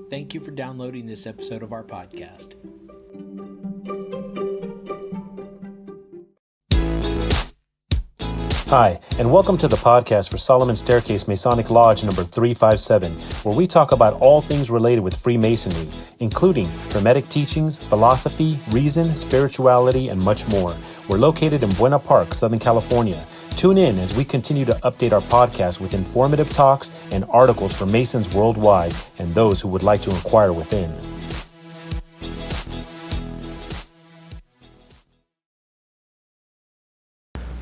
Thank you for downloading this episode of our podcast. Hi, and welcome to the podcast for Solomon Staircase Masonic Lodge number 357, where we talk about all things related with Freemasonry, including Hermetic teachings, philosophy, reason, spirituality, and much more. We're located in Buena Park, Southern California. Tune in as we continue to update our podcast with informative talks and articles for Masons worldwide and those who would like to inquire within.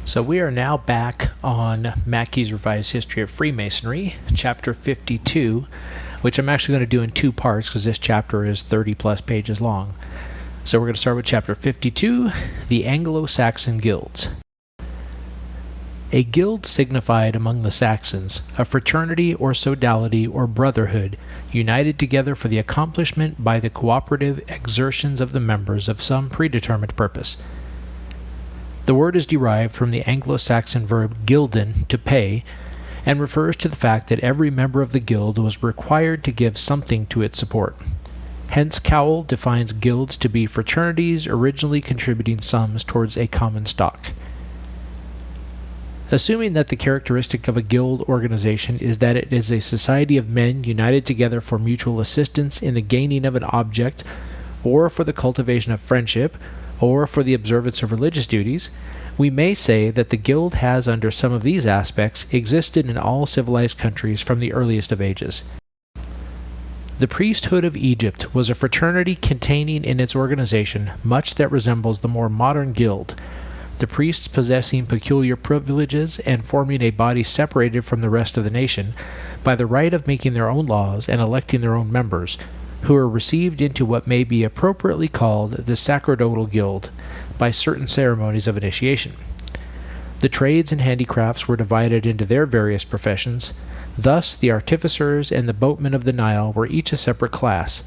So we are now back on Mackey's Revised History of Freemasonry, Chapter 52, which I'm actually going to do in two parts because this chapter is 30 plus pages long. So we're going to start with Chapter 52, the Anglo-Saxon Gilds. A guild signified among the Saxons a fraternity or sodality or brotherhood united together for the accomplishment by the cooperative exertions of the members of some predetermined purpose. The word is derived from the Anglo-Saxon verb gilden, to pay, and refers to the fact that every member of the guild was required to give something to its support. Hence, Cowell defines guilds to be fraternities originally contributing sums towards a common stock. Assuming that the characteristic of a guild organization is that it is a society of men united together for mutual assistance in the gaining of an object, or for the cultivation of friendship, or for the observance of religious duties, we may say that the guild has, under some of these aspects, existed in all civilized countries from the earliest of ages. The priesthood of Egypt was a fraternity containing in its organization much that resembles the more modern guild, the priests possessing peculiar privileges and forming a body separated from the rest of the nation by the right of making their own laws and electing their own members, who are received into what may be appropriately called the sacerdotal guild by certain ceremonies of initiation. The trades and handicrafts were divided into their various professions. Thus the artificers and the boatmen of the Nile were each a separate class,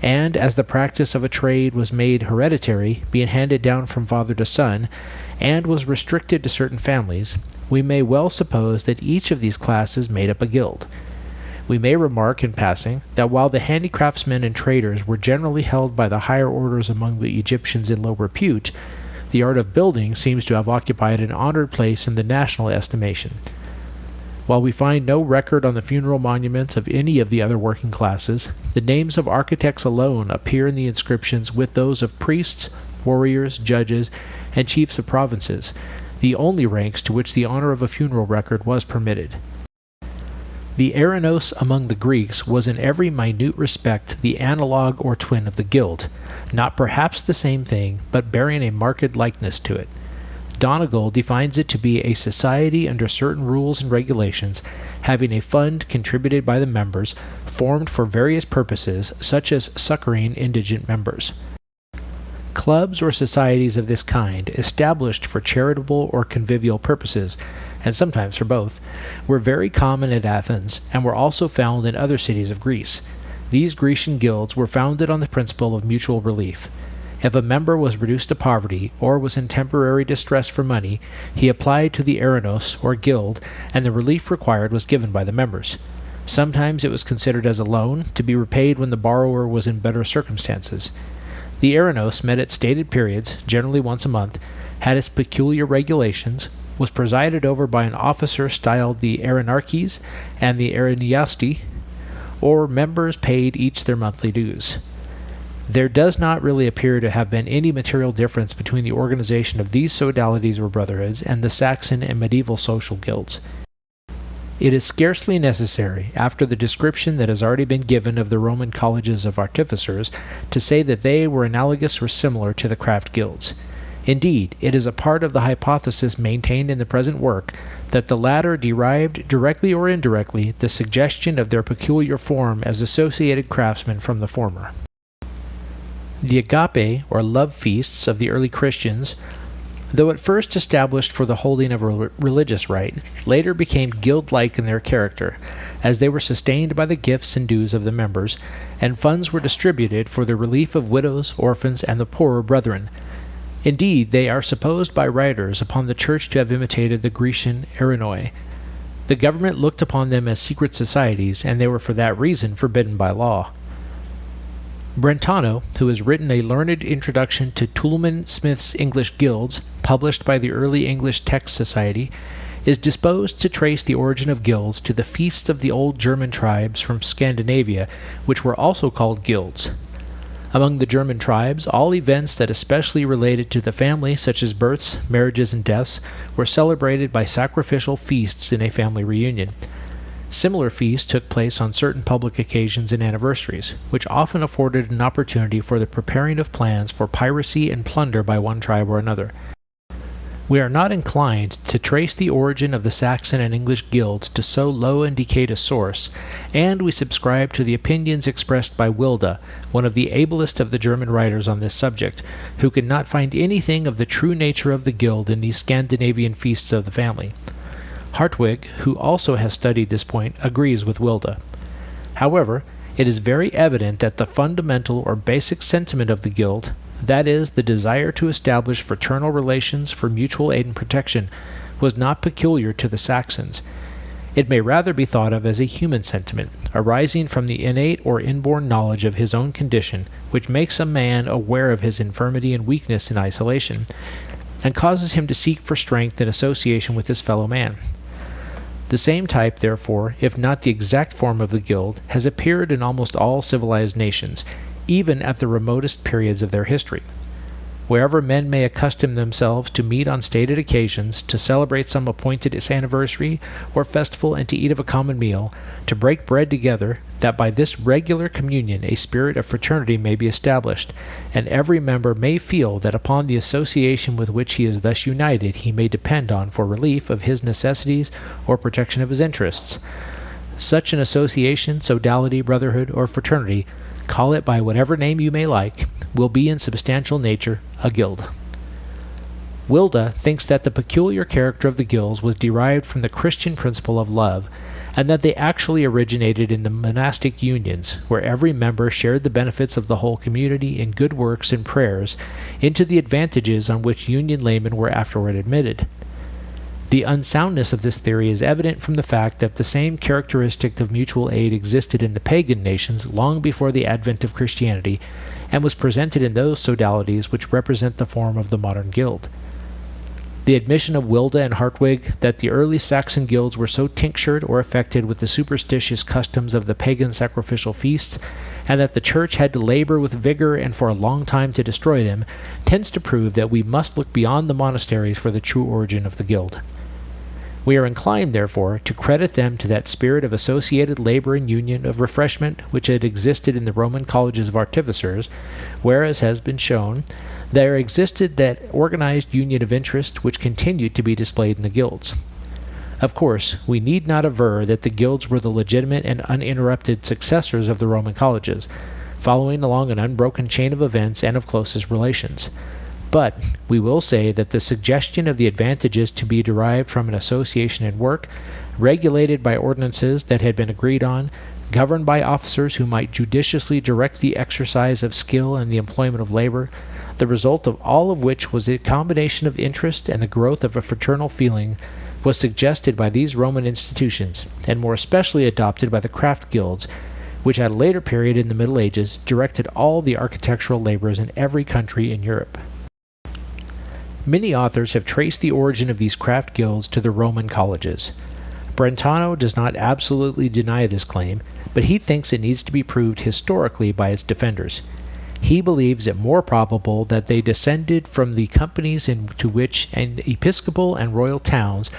and as the practice of a trade was made hereditary, being handed down from father to son, and was restricted to certain families, we may well suppose that each of these classes made up a guild. We may remark in passing that while the handicraftsmen and traders were generally held by the higher orders among the Egyptians in low repute, the art of building seems to have occupied an honored place in the national estimation. While we find no record on the funeral monuments of any of the other working classes, the names of architects alone appear in the inscriptions with those of priests, warriors, judges, and chiefs of provinces, the only ranks to which the honor of a funeral record was permitted. The Eranos among the Greeks was in every minute respect the analogue or twin of the guild, not perhaps the same thing, but bearing a marked likeness to it. Donegal defines it to be a society under certain rules and regulations, having a fund contributed by the members, formed for various purposes, such as succoring indigent members. Clubs or societies of this kind, established for charitable or convivial purposes, and sometimes for both, were very common at Athens, and were also found in other cities of Greece. These Grecian guilds were founded on the principle of mutual relief. If a member was reduced to poverty, or was in temporary distress for money, he applied to the Eranos, or guild, and the relief required was given by the members. Sometimes it was considered as a loan, to be repaid when the borrower was in better circumstances. The Eranos met at stated periods, generally once a month, had its peculiar regulations, was presided over by an officer styled the Erenarches and the Ereniasti, or members paid each their monthly dues. There does not really appear to have been any material difference between the organization of these sodalities or brotherhoods and the Saxon and medieval social guilds. It is scarcely necessary, after the description that has already been given of the Roman colleges of artificers, to say that they were analogous or similar to the craft guilds. Indeed, it is a part of the hypothesis maintained in the present work that the latter derived, directly or indirectly, the suggestion of their peculiar form as associated craftsmen from the former. The agape, or love feasts of the early Christians, though at first established for the holding of a religious rite, later became guild-like in their character, as they were sustained by the gifts and dues of the members, and funds were distributed for the relief of widows, orphans, and the poorer brethren. Indeed, they are supposed by writers upon the Church to have imitated the Grecian Erinoi. The government looked upon them as secret societies, and they were for that reason forbidden by law. Brentano, who has written a learned introduction to Toulmin Smith's English Gilds, published by the Early English Text Society, is disposed to trace the origin of guilds to the feasts of the old German tribes from Scandinavia, which were also called guilds. Among the German tribes, all events that especially related to the family, such as births, marriages, and deaths, were celebrated by sacrificial feasts in a family reunion. Similar feasts took place on certain public occasions and anniversaries, which often afforded an opportunity for the preparing of plans for piracy and plunder by one tribe or another. We are not inclined to trace the origin of the Saxon and English guilds to so low and decayed a source, and we subscribe to the opinions expressed by Wilda, one of the ablest of the German writers on this subject, who could not find anything of the true nature of the guild in these Scandinavian feasts of the family. Hartwig, who also has studied this point, agrees with Wilda. However, it is very evident that the fundamental or basic sentiment of the guild, that is, the desire to establish fraternal relations for mutual aid and protection, was not peculiar to the Saxons. It may rather be thought of as a human sentiment, arising from the innate or inborn knowledge of his own condition, which makes a man aware of his infirmity and weakness in isolation, and causes him to seek for strength in association with his fellow man. The same type, therefore, if not the exact form of the guild, has appeared in almost all civilized nations, even at the remotest periods of their history. Wherever men may accustom themselves to meet on stated occasions, to celebrate some appointed anniversary or festival, and to eat of a common meal, to break bread together, that by this regular communion a spirit of fraternity may be established, and every member may feel that upon the association with which he is thus united he may depend on for relief of his necessities or protection of his interests. Such an association, sodality, brotherhood, or fraternity, call it by whatever name you may like, will be in substantial nature a guild. Wilda thinks that the peculiar character of the guilds was derived from the Christian principle of love, and that they actually originated in the monastic unions, where every member shared the benefits of the whole community in good works and prayers, into the advantages on which union laymen were afterward admitted. The unsoundness of this theory is evident from the fact that the same characteristic of mutual aid existed in the pagan nations long before the advent of Christianity, and was presented in those sodalities which represent the form of the modern guild. The admission of Wilda and Hartwig that the early Saxon guilds were so tinctured or affected with the superstitious customs of the pagan sacrificial feasts, and that the Church had to labor with vigor and for a long time to destroy them, tends to prove that we must look beyond the monasteries for the true origin of the guild. We are inclined, therefore, to credit them to that spirit of associated labor and union of refreshment which had existed in the Roman colleges of artificers, where, as has been shown, there existed that organized union of interest which continued to be displayed in the guilds. Of course, we need not aver that the guilds were the legitimate and uninterrupted successors of the Roman colleges, following along an unbroken chain of events and of closest relations. But we will say that the suggestion of the advantages to be derived from an association in work, regulated by ordinances that had been agreed on, governed by officers who might judiciously direct the exercise of skill and the employment of labor, the result of all of which was a combination of interest and the growth of a fraternal feeling, was suggested by these Roman institutions, and more especially adopted by the craft guilds, which at a later period in the Middle Ages directed all the architectural labors in every country in Europe. Many authors have traced the origin of these craft guilds to the Roman colleges. Brentano does not absolutely deny this claim, but he thinks it needs to be proved historically by its defenders. He believes it more probable that they descended from the companies into which in episcopal and royal towns,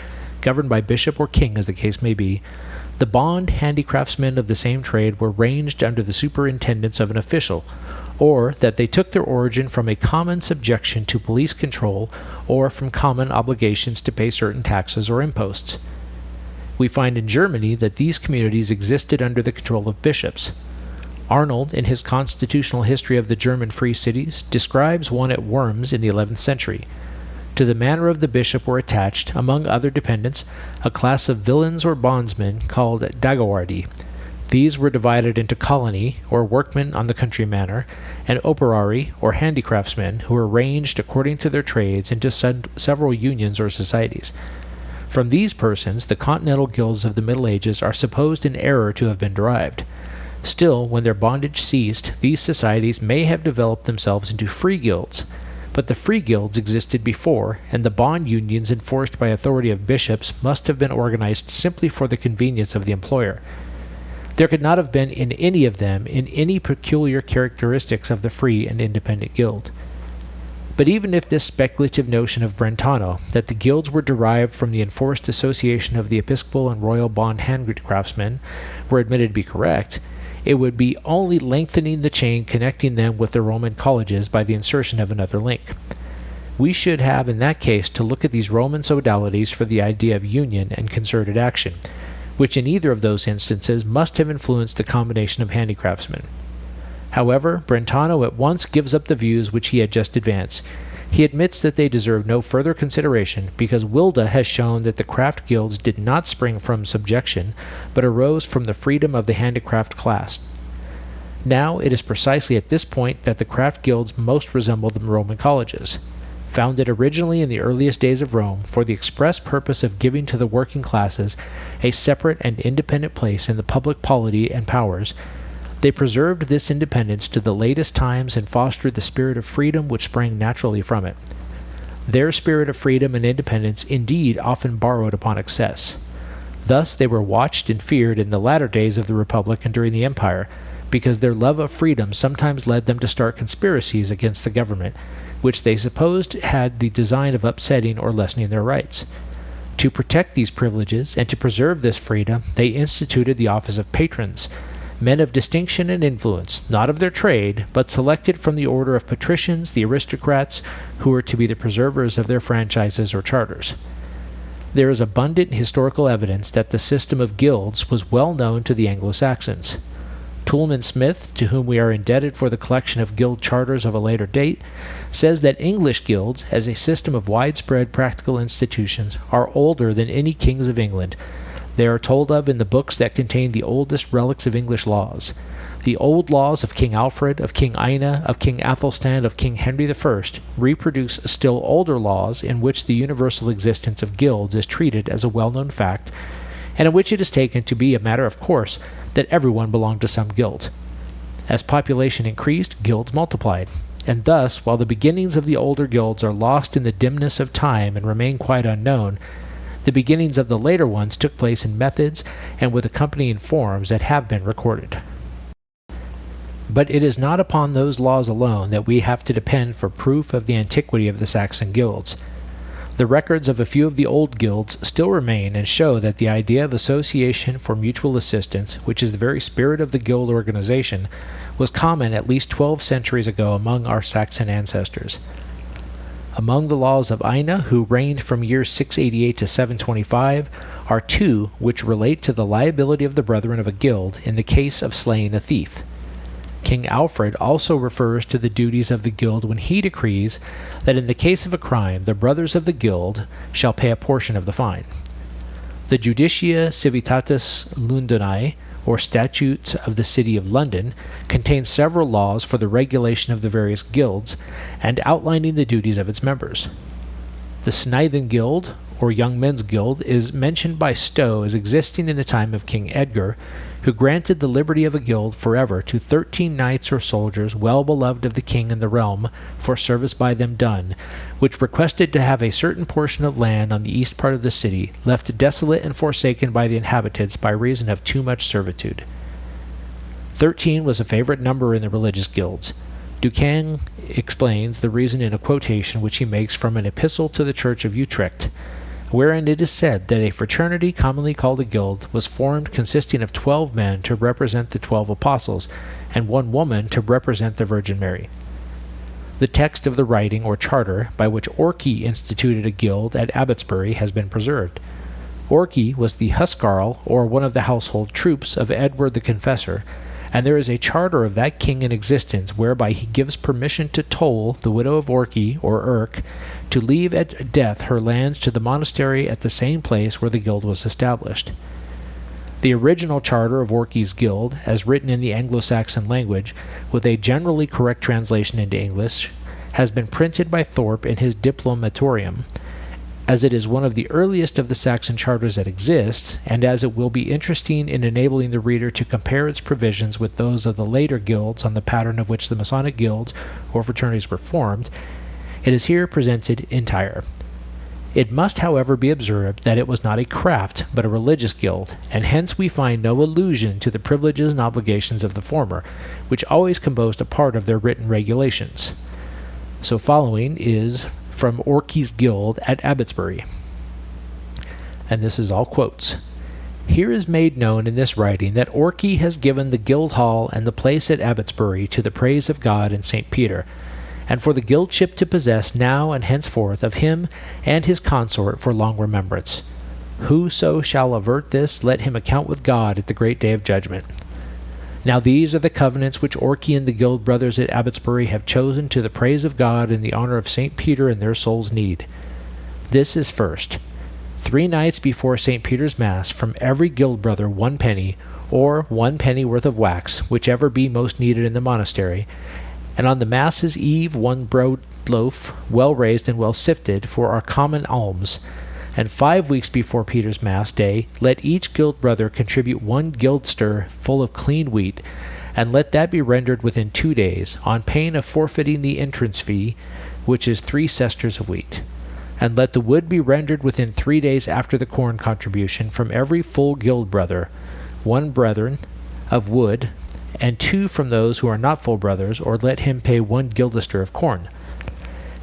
governed by bishop or king as the case may be, the bond handicraftsmen of the same trade were ranged under the superintendence of an official, or that they took their origin from a common subjection to police control or from common obligations to pay certain taxes or imposts. We find in Germany that these communities existed under the control of bishops. Arnold, in his Constitutional History of the German Free Cities, describes one at Worms in the 11th century. To the manor of the bishop were attached, among other dependents, a class of villains or bondsmen called dagoardi. These were divided into colony, or workmen on the country manor, and operari, or handicraftsmen, who were ranged according to their trades into several unions or societies. From these persons the continental guilds of the Middle Ages are supposed in error to have been derived. Still, when their bondage ceased, these societies may have developed themselves into free guilds. But the free guilds existed before, and the bond unions enforced by authority of bishops must have been organized simply for the convenience of the employer. There could not have been in any of them any peculiar characteristics of the free and independent guild. But even if this speculative notion of Brentano, that the guilds were derived from the enforced association of the episcopal and royal bond handicraftsmen, were admitted to be correct, it would be only lengthening the chain connecting them with the Roman colleges by the insertion of another link. We should have in that case to look at these Roman sodalities for the idea of union and concerted action, which in either of those instances must have influenced the combination of handicraftsmen. However, Brentano at once gives up the views which he had just advanced. He admits that they deserve no further consideration because Wilda has shown that the craft guilds did not spring from subjection, but arose from the freedom of the handicraft class. Now it is precisely at this point that the craft guilds most resemble the Roman colleges. Founded originally in the earliest days of Rome for the express purpose of giving to the working classes a separate and independent place in the public polity and powers, they preserved this independence to the latest times and fostered the spirit of freedom which sprang naturally from it. Their spirit of freedom and independence indeed often borrowed upon excess. Thus they were watched and feared in the latter days of the Republic and during the Empire, because their love of freedom sometimes led them to start conspiracies against the government, which they supposed had the design of upsetting or lessening their rights. To protect these privileges and to preserve this freedom, they instituted the office of patrons, men of distinction and influence, not of their trade, but selected from the order of patricians, the aristocrats, who were to be the preservers of their franchises or charters. There is abundant historical evidence that the system of guilds was well known to the Anglo-Saxons. Toulmin Smith, to whom we are indebted for the collection of guild charters of a later date, says that English guilds, as a system of widespread practical institutions, are older than any kings of England. They are told of in the books that contain the oldest relics of English laws. The old laws of King Alfred, of King Ina, of King Athelstan, of King Henry I reproduce still older laws in which the universal existence of guilds is treated as a well-known fact, and in which it is taken to be a matter of course that everyone belonged to some guild. As population increased, guilds multiplied, and thus, while the beginnings of the older guilds are lost in the dimness of time and remain quite unknown, the beginnings of the later ones took place in methods and with accompanying forms that have been recorded. But it is not upon those laws alone that we have to depend for proof of the antiquity of the Saxon guilds. The records of a few of the old guilds still remain and show that the idea of association for mutual assistance, which is the very spirit of the guild organization, was common at least 12 centuries ago among our Saxon ancestors. Among the laws of Ina, who reigned from year 688 to 725, are two which relate to the liability of the brethren of a guild in the case of slaying a thief. King Alfred also refers to the duties of the guild when he decrees that in the case of a crime the brothers of the guild shall pay a portion of the fine. The Judicia Civitatis Londinae, or Statutes of the City of London, contain several laws for the regulation of the various guilds and outlining the duties of its members. The Snithen Guild, or Young Men's Guild, is mentioned by Stowe as existing in the time of King Edgar, who granted the liberty of a guild forever to 13 knights or soldiers well beloved of the king and the realm for service by them done, which requested to have a certain portion of land on the east part of the city left desolate and forsaken by the inhabitants by reason of too much servitude. 13 was a favorite number in the religious guilds. Duquesne explains the reason in a quotation which he makes from an epistle to the Church of Utrecht, wherein it is said that a fraternity commonly called a guild was formed consisting of 12 men to represent the 12 apostles, and 1 woman to represent the Virgin Mary. The text of the writing or charter by which Orkney instituted a guild at Abbotsbury has been preserved. Orkney was the huscarl, or one of the household troops, of Edward the Confessor, and there is a charter of that king in existence whereby he gives permission to Toll, the widow of Orkney, or Erk, to leave at death her lands to the monastery at the same place where the guild was established. The original charter of Orkney's guild, as written in the Anglo-Saxon language, with a generally correct translation into English, has been printed by Thorpe in his Diplomatorium, as it is one of the earliest of the Saxon charters that exist, and as it will be interesting in enabling the reader to compare its provisions with those of the later guilds on the pattern of which the Masonic guilds or fraternities were formed, it is here presented entire. It must, however, be observed that it was not a craft, but a religious guild, and hence we find no allusion to the privileges and obligations of the former, which always composed a part of their written regulations. So following is from Orkey's Guild at Abbotsbury. And this is all quotes. Here is made known in this writing that Orkey has given the guild hall and the place at Abbotsbury to the praise of God and St. Peter, and for the guildship to possess now and henceforth of him and his consort for long remembrance. Whoso shall avert this, let him account with God at the great day of judgment. Now these are the covenants which Orkey and the guild brothers at Abbotsbury have chosen to the praise of God and the honor of St. Peter and their souls' need. This is first, 3 nights before St. Peter's Mass, from every guild brother 1 penny, or 1 penny worth of wax, whichever be most needed in the monastery, and on the Mass's eve 1 broad loaf, well raised and well sifted, for our common alms. And 5 weeks before Peter's Mass day, let each guild brother contribute 1 guildster full of clean wheat, and let that be rendered within 2 days, on pain of forfeiting the entrance fee, which is 3 cesters of wheat. And let the wood be rendered within 3 days after the corn contribution, from every full guild brother, 1 brethren of wood, and 2 from those who are not full brothers, or let him pay 1 guildester of corn.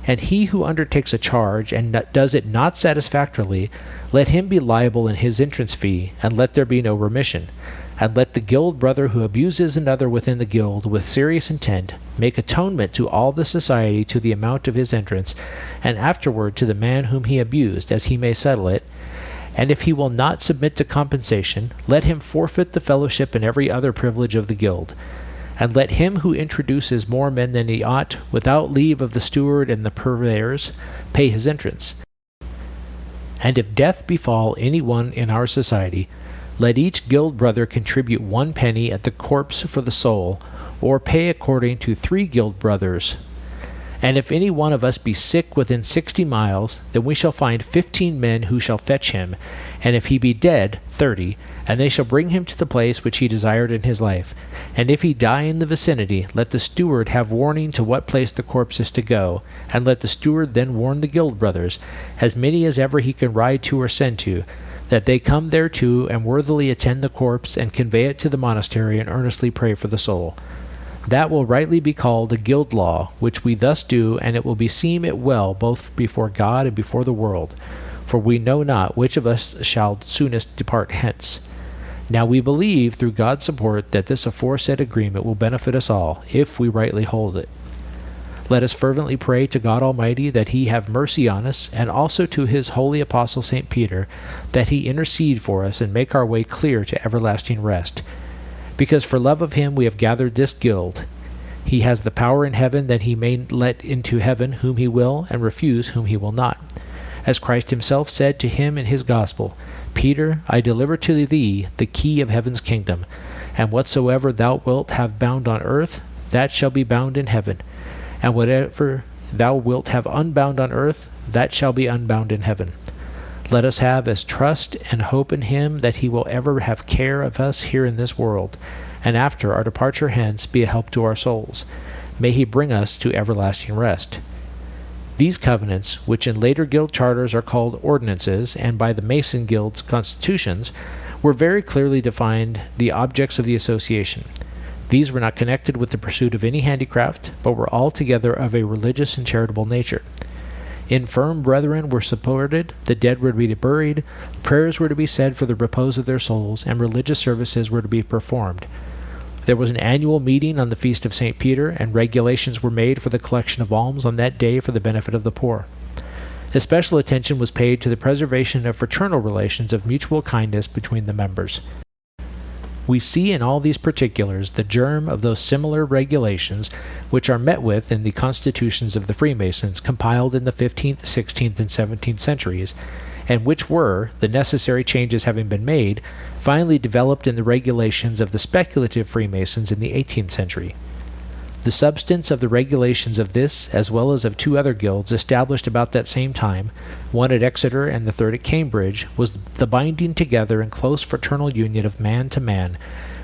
And he who undertakes a charge and does it not satisfactorily, let him be liable in his entrance fee, and let there be no remission. And let the guild brother who abuses another within the guild with serious intent make atonement to all the society to the amount of his entrance, and afterward to the man whom he abused, as he may settle it. And if he will not submit to compensation, let him forfeit the fellowship and every other privilege of the guild. And let him who introduces more men than he ought, without leave of the steward and the purveyors, pay his entrance. And if death befall any one in our society, let each guild brother contribute 1 penny at the corpse for the soul, or pay according to 3 guild brothers. And if any one of us be sick within 60 miles, then we shall find 15 men who shall fetch him, and if he be dead, 30, and they shall bring him to the place which he desired in his life. And if he die in the vicinity, let the steward have warning to what place the corpse is to go, and let the steward then warn the guild brothers, as many as ever he can ride to or send to, that they come thereto and worthily attend the corpse, and convey it to the monastery, and earnestly pray for the soul. That will rightly be called a guild law, which we thus do, and it will beseem it well both before God and before the world, for we know not which of us shall soonest depart hence. Now we believe, through God's support, that this aforesaid agreement will benefit us all, if we rightly hold it. Let us fervently pray to God Almighty that he have mercy on us, and also to his holy apostle St. Peter, that he intercede for us and make our way clear to everlasting rest. Because for love of him we have gathered this guild. He has the power in heaven that he may let into heaven whom he will, and refuse whom he will not. As Christ himself said to him in his gospel, Peter, I deliver to thee the key of heaven's kingdom, and whatsoever thou wilt have bound on earth, that shall be bound in heaven, and whatever thou wilt have unbound on earth, that shall be unbound in heaven. Let us have as trust and hope in him that he will ever have care of us here in this world, and after our departure hence be a help to our souls. May he bring us to everlasting rest. These covenants, which in later guild charters are called ordinances, and by the Mason guilds constitutions, were very clearly defined the objects of the association. These were not connected with the pursuit of any handicraft, but were altogether of a religious and charitable nature. Infirm brethren were supported, the dead were to be buried, prayers were to be said for the repose of their souls, and religious services were to be performed. There was an annual meeting on the feast of St. Peter, and regulations were made for the collection of alms on that day for the benefit of the poor. Especial attention was paid to the preservation of fraternal relations of mutual kindness between the members. We see in all these particulars the germ of those similar regulations which are met with in the constitutions of the Freemasons compiled in the 15th, 16th, and 17th centuries, and which were, the necessary changes having been made, finally developed in the regulations of the speculative Freemasons in the 18th century. The substance of the regulations of this, as well as of two other guilds established about that same time, one at Exeter and the third at Cambridge, was the binding together in close fraternal union of man to man,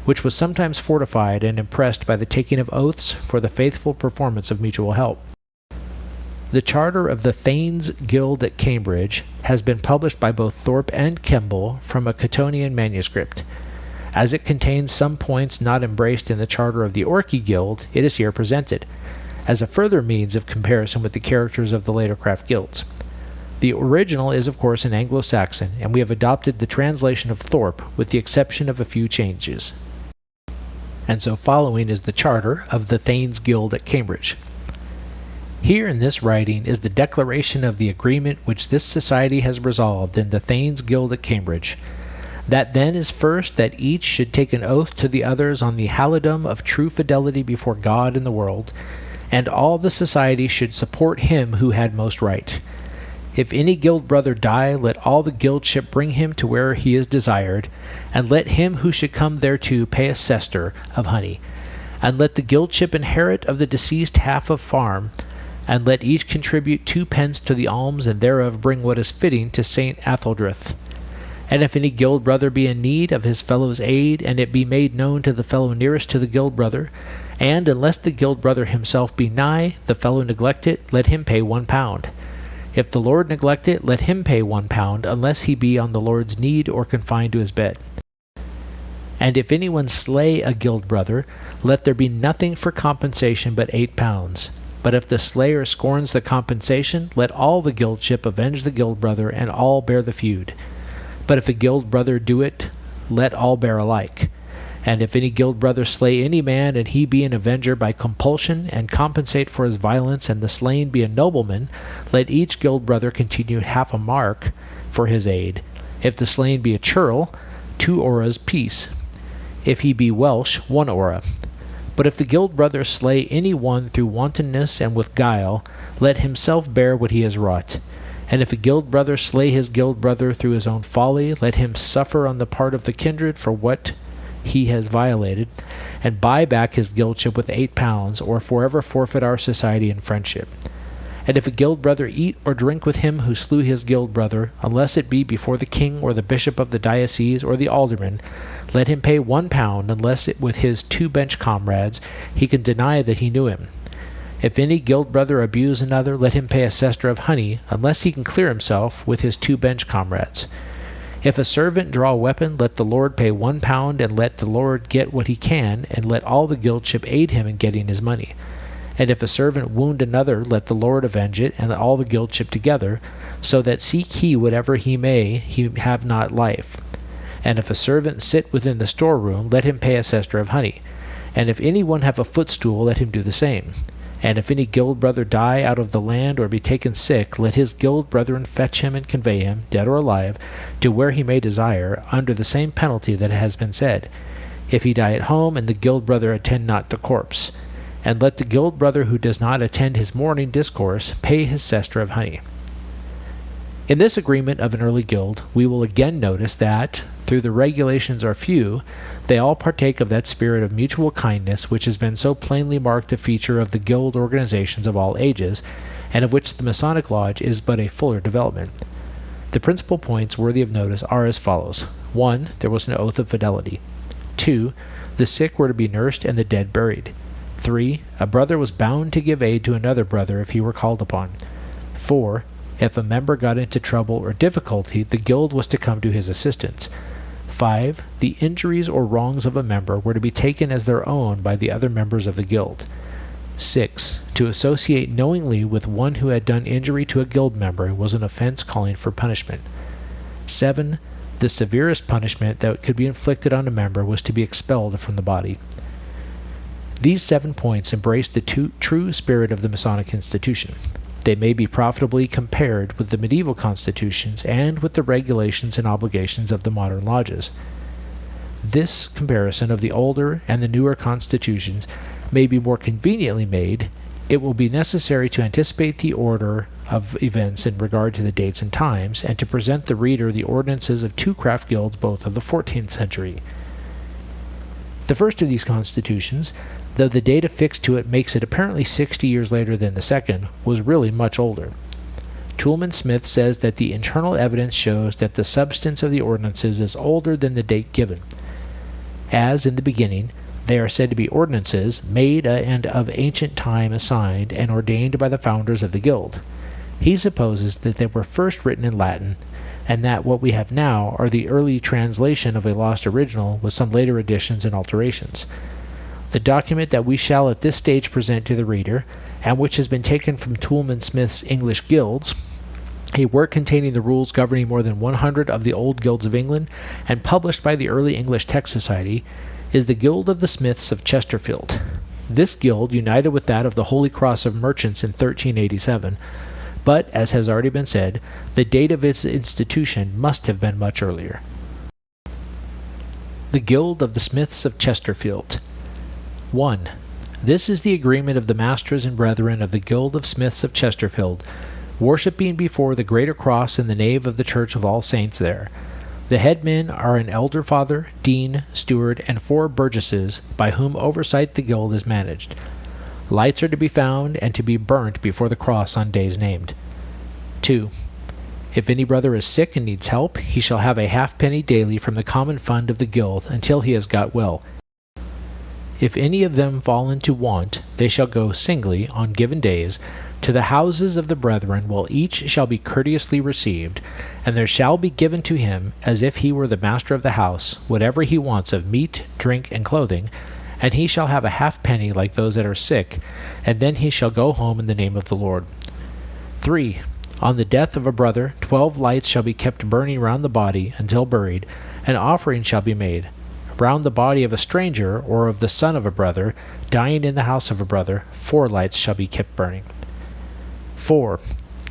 which was sometimes fortified and impressed by the taking of oaths for the faithful performance of mutual help. The charter of the Thanes Guild at Cambridge has been published by both Thorpe and Kemble from a Cottonian manuscript. As it contains some points not embraced in the charter of the Orkney Guild, it is here presented, as a further means of comparison with the characters of the later craft guilds. The original is of course in Anglo-Saxon, and we have adopted the translation of Thorpe with the exception of a few changes. And so following is the charter of the Thanes Guild at Cambridge. Here in this writing is the declaration of the agreement which this society has resolved in the Thanes Guild at Cambridge. That then is first, that each should take an oath to the others on the halidom of true fidelity before God and the world, and all the society should support him who had most right. If any guild brother die, let all the guildship bring him to where he is desired, and let him who should come thereto pay a sester of honey, and let the guildship inherit of the deceased half of farm, and let each contribute 2 pence to the alms, and thereof bring what is fitting to St. Atheldrith. And if any guild brother be in need of his fellow's aid, and it be made known to the fellow nearest to the guild brother, and unless the guild brother himself be nigh, the fellow neglect it, let him pay £1. If the Lord neglect it, let him pay £1, unless he be on the Lord's need or confined to his bed. And if anyone slay a guild brother, let there be nothing for compensation but £8. But if the slayer scorns the compensation, let all the guildship avenge the guild brother, and all bear the feud. But if a guild brother do it, let all bear alike. And if any guild brother slay any man, and he be an avenger by compulsion, and compensate for his violence, and the slain be a nobleman, let each guild brother continue half a mark for his aid. If the slain be a churl, 2 auras piece. If he be Welsh, 1 aura. But if the guild brother slay any one through wantonness and with guile, let himself bear what he has wrought. And if a guild brother slay his guild brother through his own folly, let him suffer on the part of the kindred for what he has violated, and buy back his guildship with £8, or forever forfeit our society and friendship. And if a guild brother eat or drink with him who slew his guild brother, unless it be before the king or the bishop of the diocese or the alderman, let him pay £1, unless it with his 2 bench comrades he can deny that he knew him. If any guild brother abuse another, let him pay a sester of honey, unless he can clear himself with his 2 bench comrades. If a servant draw a weapon, let the lord pay £1, and let the lord get what he can, and let all the guildship aid him in getting his money. And if a servant wound another, let the lord avenge it, and all the guildship together, so that seek he whatever he may, he have not life. And if a servant sit within the storeroom, let him pay a sester of honey. And if any one have a footstool, let him do the same. And if any guild brother die out of the land or be taken sick, let his guild brethren fetch him and convey him, dead or alive, to where he may desire, under the same penalty that has been said, if he die at home and the guild brother attend not the corpse. And let the guild brother who does not attend his morning discourse pay his sester of honey. In this agreement of an early guild, we will again notice that, though the regulations are few, they all partake of that spirit of mutual kindness which has been so plainly marked a feature of the guild organizations of all ages, and of which the Masonic Lodge is but a fuller development. The principal points worthy of notice are as follows. 1. There was an oath of fidelity. 2. The sick were to be nursed and the dead buried. 3. A brother was bound to give aid to another brother if he were called upon. 4. If a member got into trouble or difficulty, the guild was to come to his assistance. 5. The injuries or wrongs of a member were to be taken as their own by the other members of the guild. 6. To associate knowingly with one who had done injury to a guild member was an offense calling for punishment. 7. The severest punishment that could be inflicted on a member was to be expelled from the body. These 7 points embrace the true spirit of the Masonic institution. They may be profitably compared with the medieval constitutions and with the regulations and obligations of the modern lodges. This comparison of the older and the newer constitutions may be more conveniently made. It will be necessary to anticipate the order of events in regard to the dates and times, and to present the reader the ordinances of 2 craft guilds, both of the 14th century. The first of these constitutions, though the date affixed to it makes it apparently 60 years later than the second, was really much older. Toulmin Smith says that the internal evidence shows that the substance of the ordinances is older than the date given, as in the beginning they are said to be ordinances made and of ancient time assigned and ordained by the founders of the guild. He supposes that they were first written in Latin, and that what we have now are the early translation of a lost original with some later additions and alterations. The document that we shall at this stage present to the reader, and which has been taken from Toulmin Smith's English Gilds, a work containing the rules governing more than 100 of the old guilds of England, and published by the Early English Text Society, is the Guild of the Smiths of Chesterfield. This guild united with that of the Holy Cross of Merchants in 1387, but, as has already been said, the date of its institution must have been much earlier. The Guild of the Smiths of Chesterfield. 1. This is the agreement of the masters and brethren of the Guild of Smiths of Chesterfield, worshipping before the greater cross in the nave of the Church of All Saints there. The headmen are an elder father, dean, steward, and 4 burgesses, by whom oversight the guild is managed. Lights are to be found and to be burnt before the cross on days named. 2. If any brother is sick and needs help, he shall have a halfpenny daily from the common fund of the guild until he has got well. If any of them fall into want, they shall go singly, on given days, to the houses of the brethren, while each shall be courteously received, and there shall be given to him, as if he were the master of the house, whatever he wants of meat, drink, and clothing, and he shall have a halfpenny like those that are sick, and then he shall go home in the name of the Lord. 3. On the death of a brother, 12 lights shall be kept burning round the body until buried, and offering shall be made. Round the body of a stranger, or of the son of a brother, dying in the house of a brother, 4 lights shall be kept burning. 4.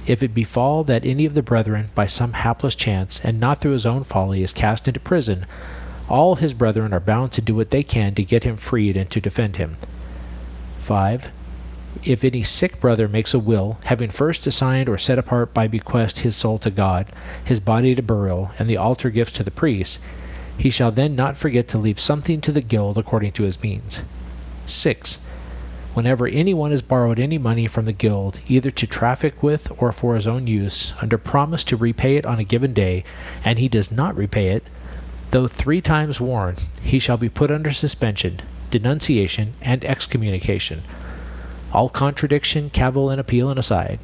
If it befall that any of the brethren, by some hapless chance, and not through his own folly, is cast into prison, all his brethren are bound to do what they can to get him freed and to defend him. 5. If any sick brother makes a will, having first assigned or set apart by bequest his soul to God, his body to burial, and the altar gifts to the priest, he shall then not forget to leave something to the guild according to his means. 6. Whenever anyone has borrowed any money from the guild, either to traffic with or for his own use, under promise to repay it on a given day, and he does not repay it, though 3 times warned, he shall be put under suspension, denunciation, and excommunication. All contradiction, cavil, and appeal and aside,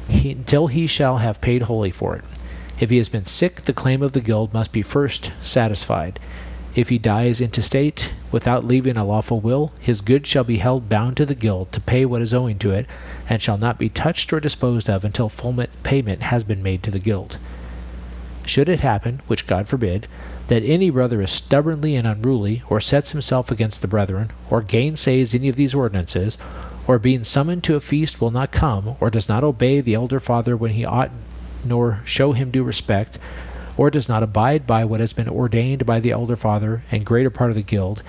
until he shall have paid wholly for it. If he has been sick, the claim of the guild must be first satisfied. If he dies intestate, without leaving a lawful will, his goods shall be held bound to the guild to pay what is owing to it, and shall not be touched or disposed of until full payment has been made to the guild. Should it happen, which God forbid, that any brother is stubbornly and unruly, or sets himself against the brethren, or gainsays any of these ordinances, or being summoned to a feast will not come, or does not obey the elder father when he ought, nor show him due respect, or does not abide by what has been ordained by the elder father and greater part of the guild,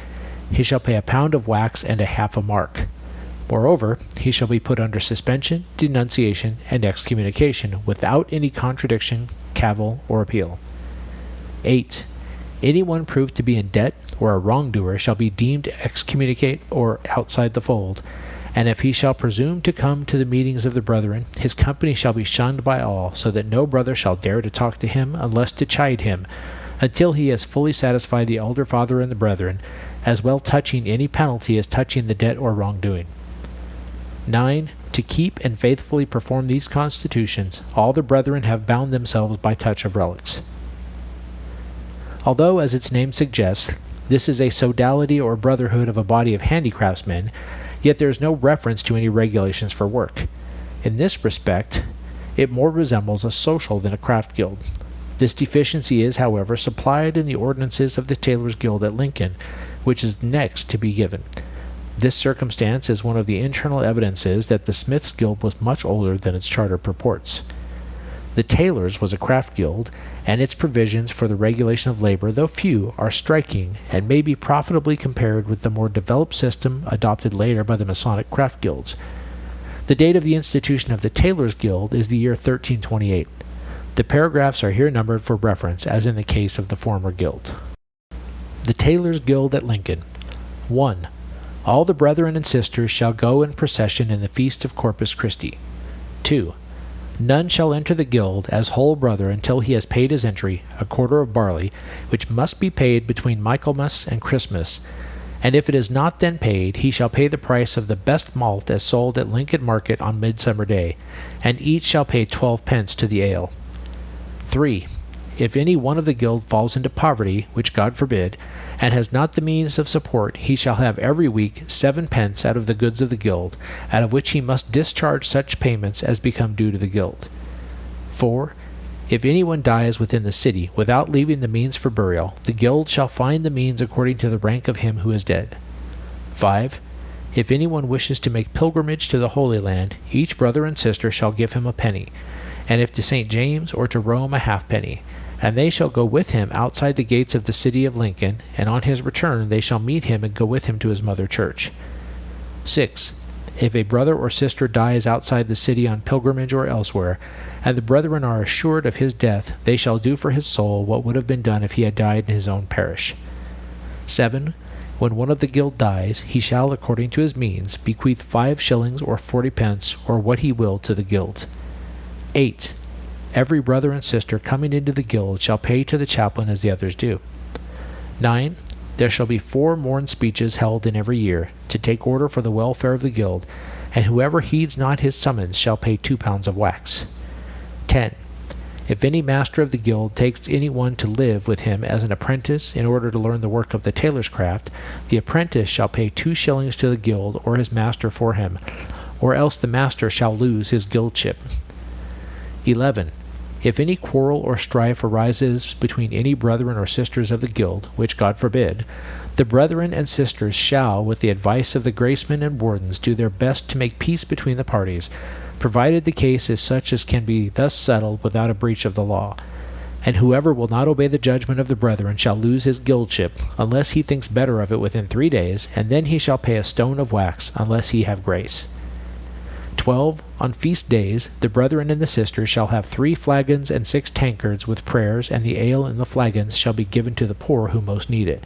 he shall pay a pound of wax and a half a mark. Moreover, he shall be put under suspension, denunciation, and excommunication, without any contradiction, cavil, or appeal. 8. Anyone proved to be in debt or a wrongdoer shall be deemed excommunicate or outside the fold, and if he shall presume to come to the meetings of the brethren, his company shall be shunned by all, so that no brother shall dare to talk to him unless to chide him, until he has fully satisfied the elder father and the brethren, as well touching any penalty as touching the debt or wrongdoing. 9. To keep and faithfully perform these constitutions, all the brethren have bound themselves by touch of relics. Although, as its name suggests, this is a sodality or brotherhood of a body of handicraftsmen, yet there is no reference to any regulations for work. In this respect, it more resembles a social than a craft guild. This deficiency is, however, supplied in the ordinances of the Tailors' Guild at Lincoln, which is next to be given. This circumstance is one of the internal evidences that the Smiths' Guild was much older than its charter purports. The Tailors' was a craft guild, and its provisions for the regulation of labor, though few, are striking, and may be profitably compared with the more developed system adopted later by the Masonic craft guilds. The date of the institution of the Tailors' Guild is the year 1328. The paragraphs are here numbered for reference, as in the case of the former guild. The Tailors' Guild at Lincoln. 1. All the brethren and sisters shall go in procession in the feast of Corpus Christi. 2. None shall enter the guild as whole brother until he has paid his entry, a quarter of barley, which must be paid between Michaelmas and Christmas. And if it is not then paid, he shall pay the price of the best malt as sold at Lincoln Market on Midsummer Day, and each shall pay 12 pence to the ale. 3. If any one of the guild falls into poverty, which God forbid, and has not the means of support, he shall have every week 7 pence out of the goods of the guild, out of which he must discharge such payments as become due to the guild. 4. If anyone dies within the city, without leaving the means for burial, the guild shall find the means according to the rank of him who is dead. 5. If anyone wishes to make pilgrimage to the Holy Land, each brother and sister shall give him a penny, and if to St. James or to Rome a halfpenny, and they shall go with him outside the gates of the city of Lincoln, and on his return they shall meet him and go with him to his mother church. 6. If a brother or sister dies outside the city on pilgrimage or elsewhere, and the brethren are assured of his death, they shall do for his soul what would have been done if he had died in his own parish. 7. When one of the guild dies, he shall, according to his means, bequeath 5 shillings or 40 pence, or what he will, to the guild. 8. Every brother and sister coming into the guild shall pay to the chaplain as the others do. 9. There shall be 4 morn speeches held in every year, to take order for the welfare of the guild, and whoever heeds not his summons shall pay 2 pounds of wax. 10. If any master of the guild takes any one to live with him as an apprentice in order to learn the work of the tailor's craft, the apprentice shall pay 2 shillings to the guild or his master for him, or else the master shall lose his guildship. 11. If any quarrel or strife arises between any brethren or sisters of the guild, which God forbid, the brethren and sisters shall, with the advice of the gracemen and wardens, do their best to make peace between the parties, provided the case is such as can be thus settled without a breach of the law. And whoever will not obey the judgment of the brethren shall lose his guildship, unless he thinks better of it within 3 days, and then he shall pay a stone of wax, unless he have grace. 12. On feast days, the brethren and the sisters shall have 3 flagons and 6 tankards with prayers, and the ale in the flagons shall be given to the poor who most need it.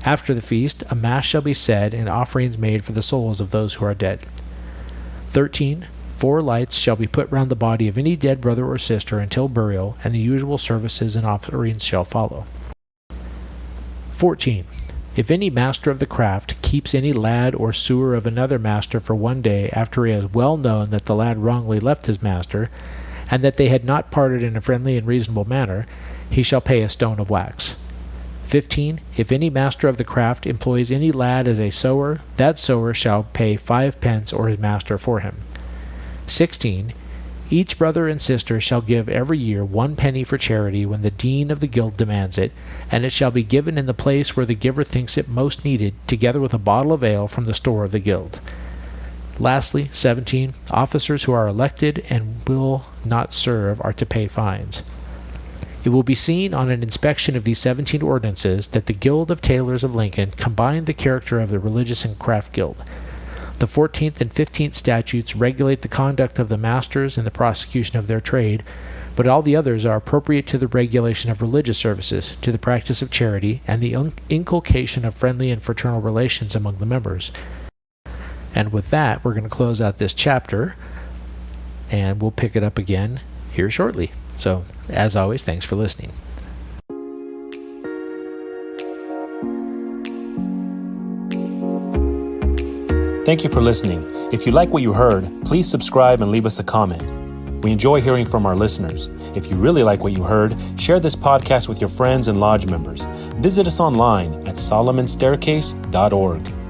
After the feast, a mass shall be said, and offerings made for the souls of those who are dead. 13. 4 lights shall be put round the body of any dead brother or sister until burial, and the usual services and offerings shall follow. 14. If any master of the craft keeps any lad or sewer of another master for 1 day after he has well known that the lad wrongly left his master, and that they had not parted in a friendly and reasonable manner, he shall pay a stone of wax. 15. If any master of the craft employs any lad as a sower, that sower shall pay 5 pence or his master for him. 16. Each brother and sister shall give every year 1 penny for charity when the dean of the guild demands it, and it shall be given in the place where the giver thinks it most needed, together with a bottle of ale from the store of the guild. Lastly, 17. Officers who are elected and will not serve are to pay fines. It will be seen on an inspection of these 17 ordinances that the Guild of Tailors of Lincoln combined the character of the religious and craft guild. The 14th and 15th statutes regulate the conduct of the masters and the prosecution of their trade, but all the others are appropriate to the regulation of religious services, to the practice of charity, and the inculcation of friendly and fraternal relations among the members. And with that, we're going to close out this chapter, and we'll pick it up again here shortly. So, as always, thanks for listening. Thank you for listening. If you like what you heard, please subscribe and leave us a comment. We enjoy hearing from our listeners. If you really like what you heard, share this podcast with your friends and lodge members. Visit us online at solomonstaircase.org.